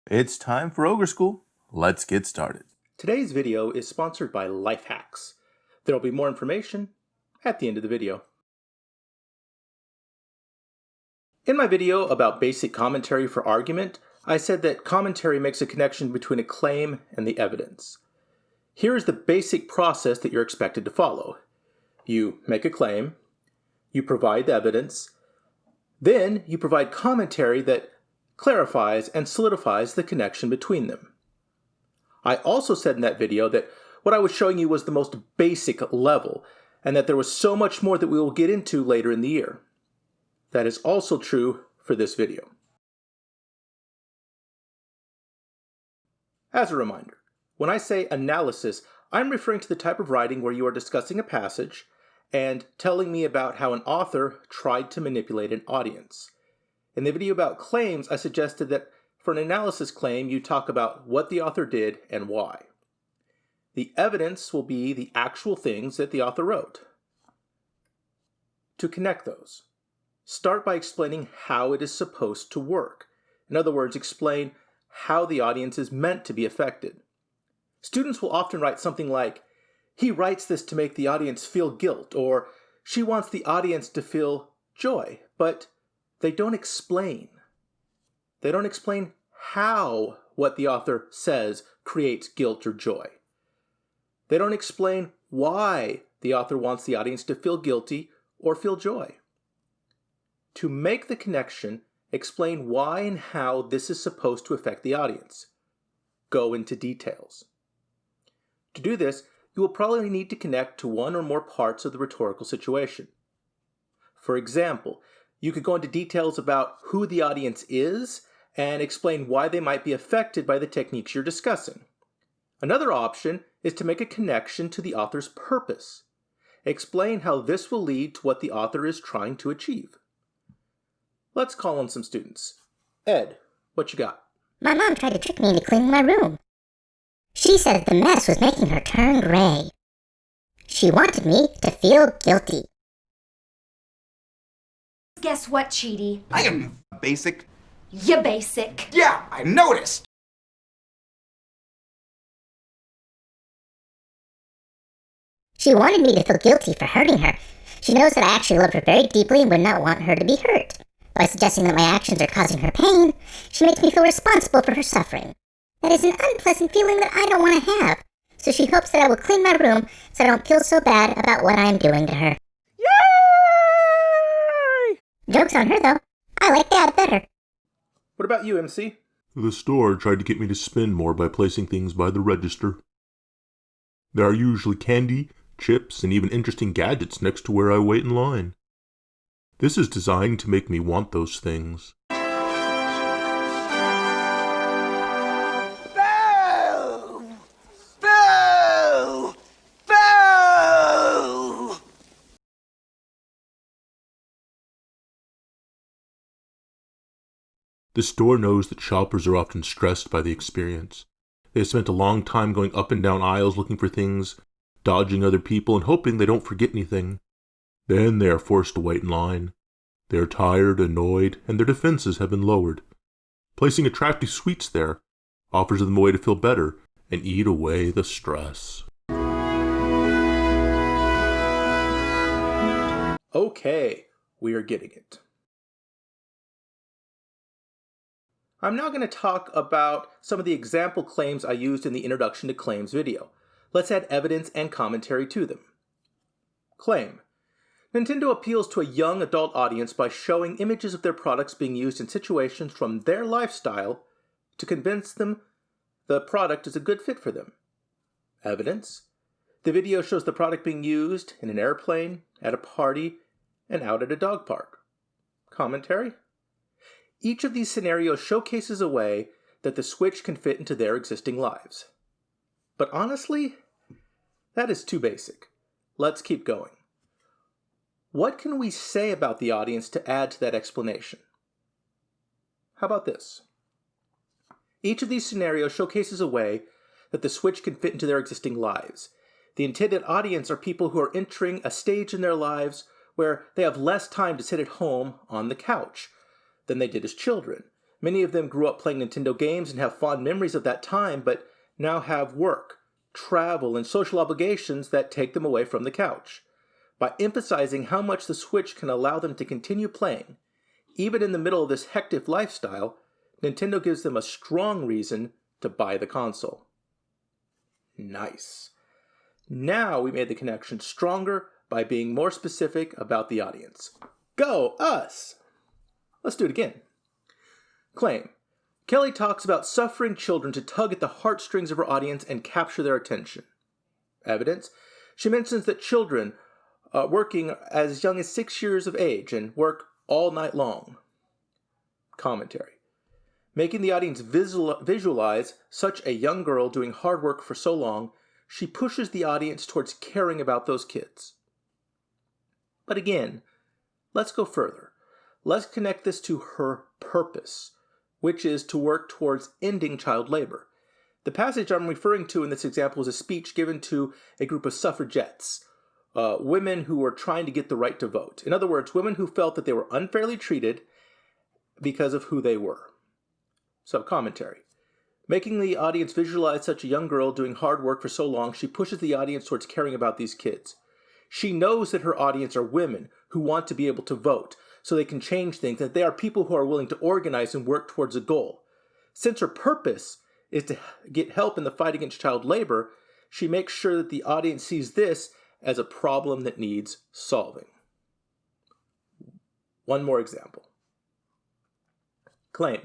It's time for Ogre School. Let's get started. Today's video is sponsored by Lifehacks. There will be more information at the end of the video. In my video about basic commentary for argument, I said that commentary makes a connection between a claim and the evidence. Here is the basic process that you're expected to follow. You make a claim, you provide the evidence, then you provide commentary that clarifies and solidifies the connection between them. I also said in that video that what I was showing you was the most basic level, and that there was so much more that we will get into later in the year. That is also true for this video. As a reminder, when I say analysis, I'm referring to the type of writing where you are discussing a passage and telling me about how an author tried to manipulate an audience. In the video about claims, I suggested that for an analysis claim, you talk about what the author did and why. The evidence will be the actual things that the author wrote. To connect those, start by explaining how it is supposed to work. In other words, explain how the audience is meant to be affected. Students will often write something like, "He writes this to make the audience feel guilt," or "She wants the audience to feel joy," but they don't explain. They don't explain how what the author says creates guilt or joy. They don't explain why the author wants the audience to feel guilty or feel joy. To make the connection, explain why and how this is supposed to affect the audience. Go into details. To do this, you will probably need to connect to one or more parts of the rhetorical situation. For example, you could go into details about who the audience is and explain why they might be affected by the techniques you're discussing. Another option is to make a connection to the author's purpose. Explain how this will lead to what the author is trying to achieve. Let's call on some students. Ed, what you got? My mom tried to trick me into cleaning my room. She said the mess was making her turn gray. She wanted me to feel guilty. Guess what, Cheaty? I am basic. You basic. Yeah, I noticed. She wanted me to feel guilty for hurting her. She knows that I actually loved her very deeply and would not want her to be hurt. By suggesting that my actions are causing her pain, she makes me feel responsible for her suffering. That is an unpleasant feeling that I don't want to have. So she hopes that I will clean my room so I don't feel so bad about what I am doing to her. Yay! Joke's on her, though. I like Dad better. What about you, MC? The store tried to get me to spend more by placing things by the register. There are usually candy, chips, and even interesting gadgets next to where I wait in line. This is designed to make me want those things. Boo! Boo! Boo! The store knows that shoppers are often stressed by the experience. They have spent a long time going up and down aisles looking for things, dodging other people, and hoping they don't forget anything. Then they are forced to wait in line. They are tired, annoyed, and their defenses have been lowered. Placing attractive sweets there offers them a way to feel better and eat away the stress. Okay, we are getting it. I'm now going to talk about some of the example claims I used in the Introduction to Claims video. Let's add evidence and commentary to them. Claim. Nintendo appeals to a young adult audience by showing images of their products being used in situations from their lifestyle to convince them the product is a good fit for them. Evidence. The video shows the product being used in an airplane, at a party, and out at a dog park. Commentary. Each of these scenarios showcases a way that the Switch can fit into their existing lives. But honestly, that is too basic. Let's keep going. What can we say about the audience to add to that explanation? How about this? Each of these scenarios showcases a way that the Switch can fit into their existing lives. The intended audience are people who are entering a stage in their lives where they have less time to sit at home on the couch than they did as children. Many of them grew up playing Nintendo games and have fond memories of that time, but now have work, travel, and social obligations that take them away from the couch. By emphasizing how much the Switch can allow them to continue playing, even in the middle of this hectic lifestyle, Nintendo gives them a strong reason to buy the console. Nice. Now we made the connection stronger by being more specific about the audience. Go us! Let's do it again. Claim. Kelly talks about suffering children to tug at the heartstrings of her audience and capture their attention. Evidence. She mentions that children working as young as 6 years of age and work all night long. Commentary. Making the audience visualize such a young girl doing hard work for so long, she pushes the audience towards caring about those kids. But again, let's go further. Let's connect this to her purpose, which is to work towards ending child labor. The passage I'm referring to in this example is a speech given to a group of suffragettes, women who were trying to get the right to vote. In other words, women who felt that they were unfairly treated because of who they were. So, commentary. Making the audience visualize such a young girl doing hard work for so long, she pushes the audience towards caring about these kids. She knows that her audience are women who want to be able to vote, so they can change things, that they are people who are willing to organize and work towards a goal. Since her purpose is to get help in the fight against child labor, she makes sure that the audience sees this as a problem that needs solving. One more example. Claim.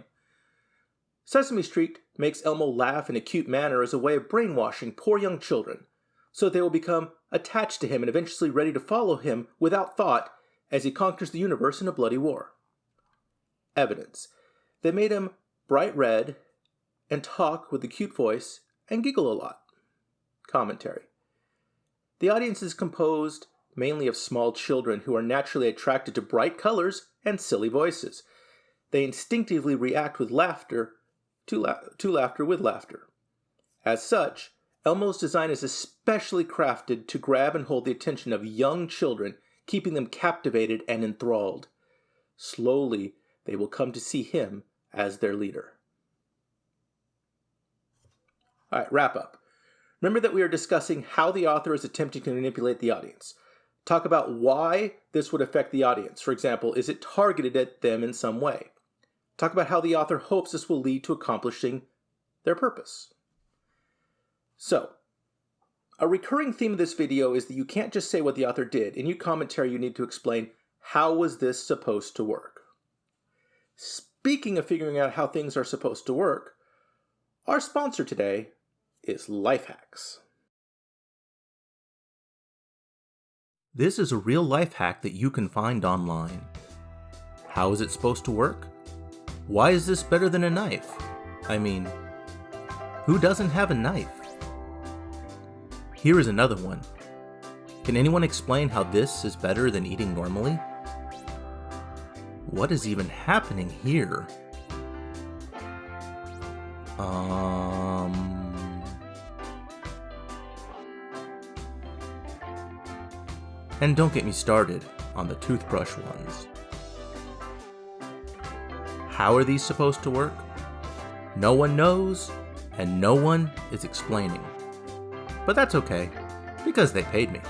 Sesame Street makes Elmo laugh in a cute manner as a way of brainwashing poor young children, so that they will become attached to him and eventually ready to follow him without thought as he conquers the universe in a bloody war. Evidence. They made him bright red and talk with a cute voice and giggle a lot. Commentary. The audience is composed mainly of small children who are naturally attracted to bright colors and silly voices. They instinctively react with laughter to laughter with laughter. As such, Elmo's design is especially crafted to grab and hold the attention of young children, keeping them captivated and enthralled. Slowly, they will come to see him as their leader. All right, wrap up. Remember that we are discussing how the author is attempting to manipulate the audience. Talk about why this would affect the audience. For example, is it targeted at them in some way? Talk about how the author hopes this will lead to accomplishing their purpose. So, a recurring theme of this video is that you can't just say what the author did. In your commentary, you need to explain, how was this supposed to work? Speaking of figuring out how things are supposed to work, our sponsor today is Lifehacks. This is a real life hack that you can find online. How is it supposed to work? Why is this better than a knife? I mean, who doesn't have a knife? Here is another one. Can anyone explain how this is better than eating normally? What is even happening here? And don't get me started on the toothbrush ones. How are these supposed to work? No one knows, and no one is explaining. But that's okay, because they paid me.